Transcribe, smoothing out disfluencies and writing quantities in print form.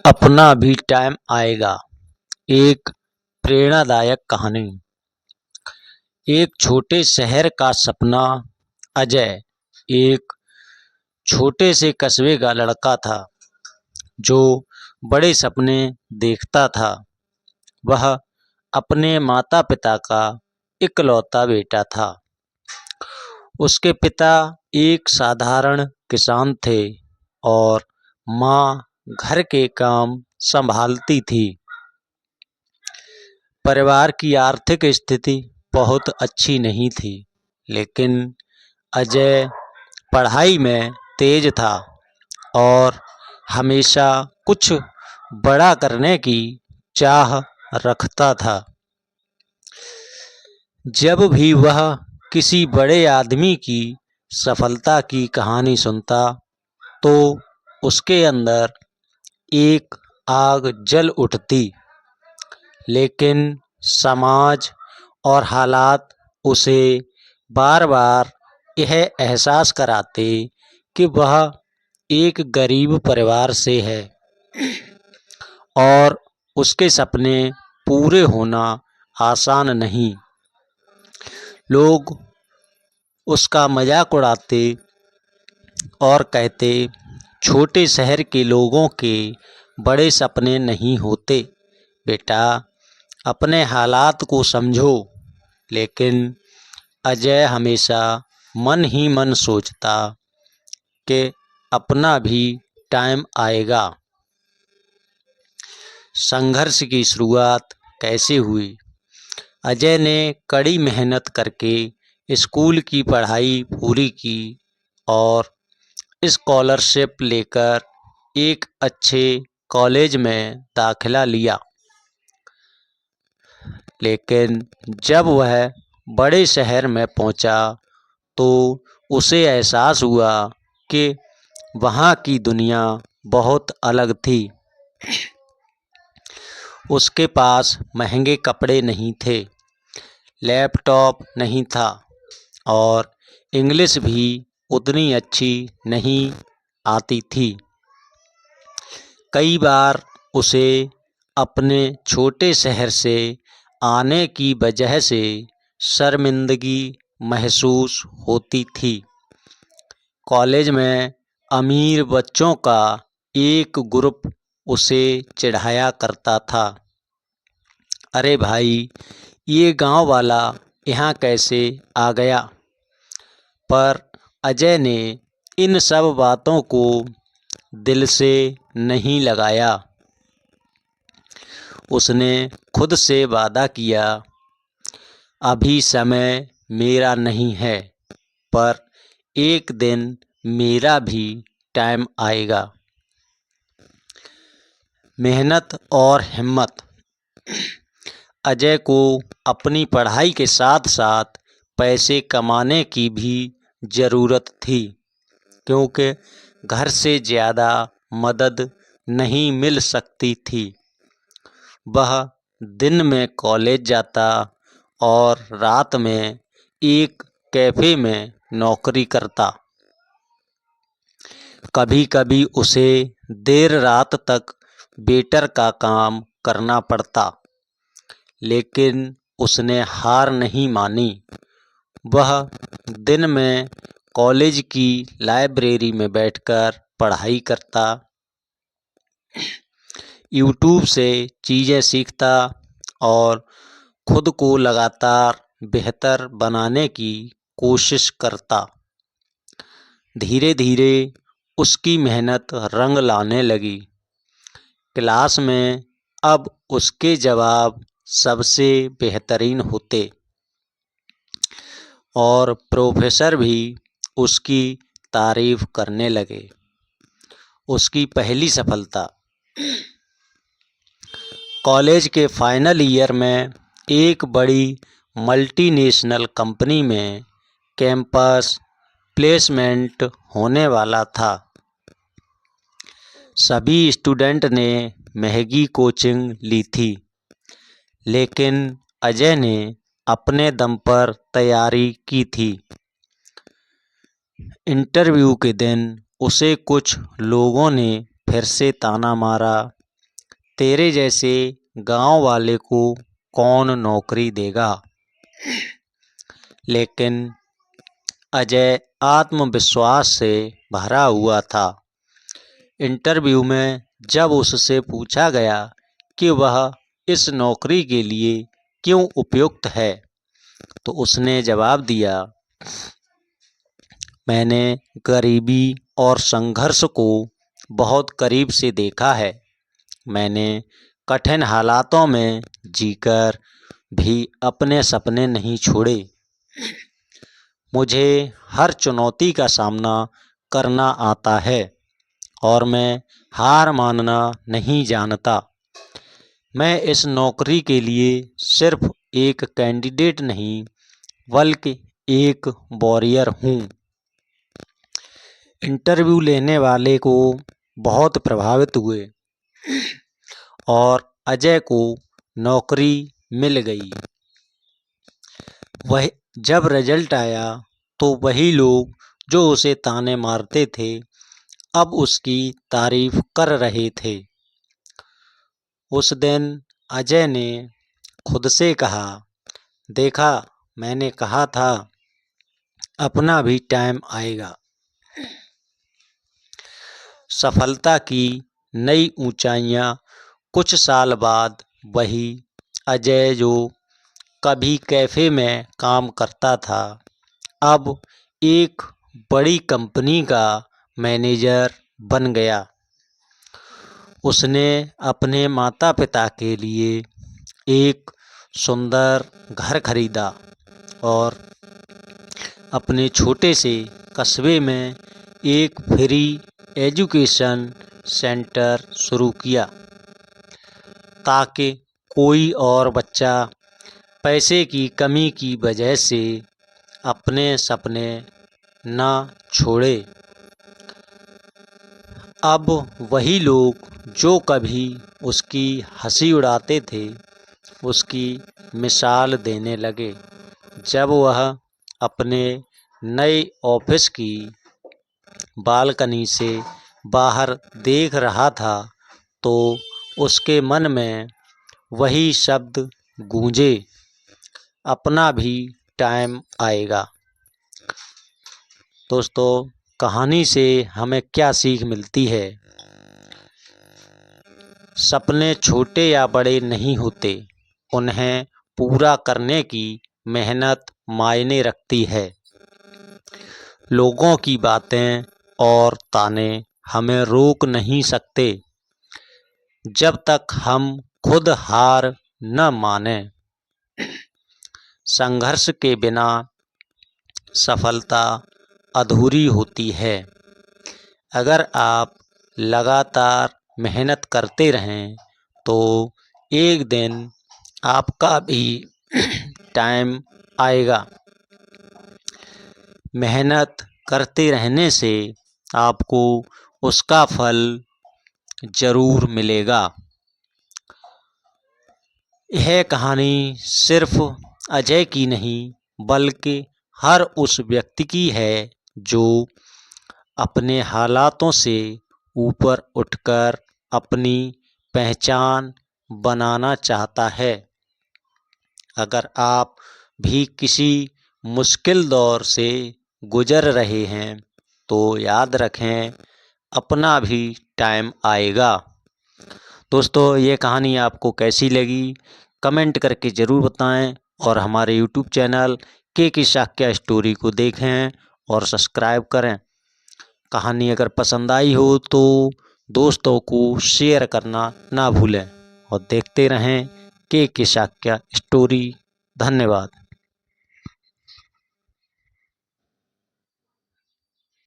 अपना भी टाइम आएगा। एक प्रेरणादायक कहानी। एक छोटे शहर का सपना। अजय एक छोटे से कस्बे का लड़का था जो बड़े सपने देखता था। वह अपने माता पिता का इकलौता बेटा था। उसके पिता एक साधारण किसान थे और माँ घर के काम संभालती थी। परिवार की आर्थिक स्थिति बहुत अच्छी नहीं थी, लेकिन अजय पढ़ाई में तेज था और हमेशा कुछ बड़ा करने की चाह रखता था। जब भी वह किसी बड़े आदमी की सफलता की कहानी सुनता, तो उसके अंदर एक आग जल उठती। लेकिन समाज और हालात उसे बार बार यह एहसास कराते कि वह एक गरीब परिवार से है और उसके सपने पूरे होना आसान नहीं। लोग उसका मजाक उड़ाते और कहते, छोटे शहर के लोगों के बड़े सपने नहीं होते बेटा, अपने हालात को समझो। लेकिन अजय हमेशा मन ही मन सोचता कि अपना भी टाइम आएगा। संघर्ष की शुरुआत कैसे हुई? अजय ने कड़ी मेहनत करके स्कूल की पढ़ाई पूरी की और स्कॉलरशिप लेकर एक अच्छे कॉलेज में दाखिला लिया। लेकिन जब वह बड़े शहर में पहुंचा, तो उसे एहसास हुआ कि वहाँ की दुनिया बहुत अलग थी। उसके पास महंगे कपड़े नहीं थे, लैपटॉप नहीं था और इंग्लिश भी उतनी अच्छी नहीं आती थी। कई बार उसे अपने छोटे शहर से आने की वजह से शर्मिंदगी महसूस होती थी। कॉलेज में अमीर बच्चों का एक ग्रुप उसे चिढ़ाया करता था, अरे भाई, ये गांव वाला यहाँ कैसे आ गया? पर अजय ने इन सब बातों को दिल से नहीं लगाया। उसने खुद से वादा किया, अभी समय मेरा नहीं है, पर एक दिन मेरा भी टाइम आएगा। मेहनत और हिम्मत। अजय को अपनी पढ़ाई के साथ साथ पैसे कमाने की भी ज़रूरत थी, क्योंकि घर से ज़्यादा मदद नहीं मिल सकती थी। वह दिन में कॉलेज जाता और रात में एक कैफ़े में नौकरी करता। कभी कभी उसे देर रात तक वेटर का काम करना पड़ता, लेकिन उसने हार नहीं मानी। वह दिन में कॉलेज की लाइब्रेरी में बैठकर पढ़ाई करता, यूट्यूब से चीज़ें सीखता और खुद को लगातार बेहतर बनाने की कोशिश करता। धीरे धीरे उसकी मेहनत रंग लाने लगी। क्लास में अब उसके जवाब सबसे बेहतरीन होते और प्रोफेसर भी उसकी तारीफ करने लगे। उसकी पहली सफलता। कॉलेज के फाइनल ईयर में एक बड़ी मल्टीनेशनल कंपनी में कैंपस प्लेसमेंट होने वाला था। सभी स्टूडेंट ने महंगी कोचिंग ली थी, लेकिन अजय ने अपने दम पर तैयारी की थी। इंटरव्यू के दिन उसे कुछ लोगों ने फिर से ताना मारा, तेरे जैसे गांव वाले को कौन नौकरी देगा। लेकिन अजय आत्मविश्वास से भरा हुआ था। इंटरव्यू में जब उससे पूछा गया कि वह इस नौकरी के लिए क्यों उपयुक्त है, तो उसने जवाब दिया, मैंने गरीबी और संघर्ष को बहुत करीब से देखा है। मैंने कठिन हालातों में जीकर भी अपने सपने नहीं छोड़े। मुझे हर चुनौती का सामना करना आता है और मैं हार मानना नहीं जानता। मैं इस नौकरी के लिए सिर्फ एक कैंडिडेट नहीं बल्कि एक वॉरियर हूँ। इंटरव्यू लेने वाले को बहुत प्रभावित हुए और अजय को नौकरी मिल गई। वह जब रिजल्ट आया तो वही लोग जो उसे ताने मारते थे अब उसकी तारीफ कर रहे थे। उस दिन अजय ने खुद से कहा, देखा, मैंने कहा था अपना भी टाइम आएगा। सफलता की नई ऊंचाइयां। कुछ साल बाद वही अजय जो कभी कैफ़े में काम करता था अब एक बड़ी कंपनी का मैनेजर बन गया। उसने अपने माता पिता के लिए एक सुंदर घर खरीदा और अपने छोटे से कस्बे में एक फ्री एजुकेशन सेंटर शुरू किया ताकि कोई और बच्चा पैसे की कमी की वजह से अपने सपने न छोड़े। अब वही लोग जो कभी उसकी हंसी उड़ाते थे उसकी मिसाल देने लगे। जब वह अपने नए ऑफिस की बालकनी से बाहर देख रहा था तो उसके मन में वही शब्द गूंजे, अपना भी टाइम आएगा। दोस्तों, कहानी से हमें क्या सीख मिलती है। सपने छोटे या बड़े नहीं होते, उन्हें पूरा करने की मेहनत मायने रखती है। लोगों की बातें और ताने हमें रोक नहीं सकते जब तक हम खुद हार न मानें। संघर्ष के बिना सफलता अधूरी होती है। अगर आप लगातार मेहनत करते रहें तो एक दिन आपका भी टाइम आएगा। मेहनत करते रहने से आपको उसका फल ज़रूर मिलेगा। यह कहानी सिर्फ अजय की नहीं बल्कि हर उस व्यक्ति की है जो अपने हालातों से ऊपर उठकर अपनी पहचान बनाना चाहता है। अगर आप भी किसी मुश्किल दौर से गुजर रहे हैं तो याद रखें, अपना भी टाइम आएगा। दोस्तों, ये कहानी आपको कैसी लगी कमेंट करके ज़रूर बताएं और हमारे यूट्यूब चैनल के शाक्या स्टोरी को देखें और सब्सक्राइब करें। कहानी अगर पसंद आई हो तो दोस्तों को शेयर करना ना भूलें और देखते रहें के शाक्या स्टोरी। धन्यवाद।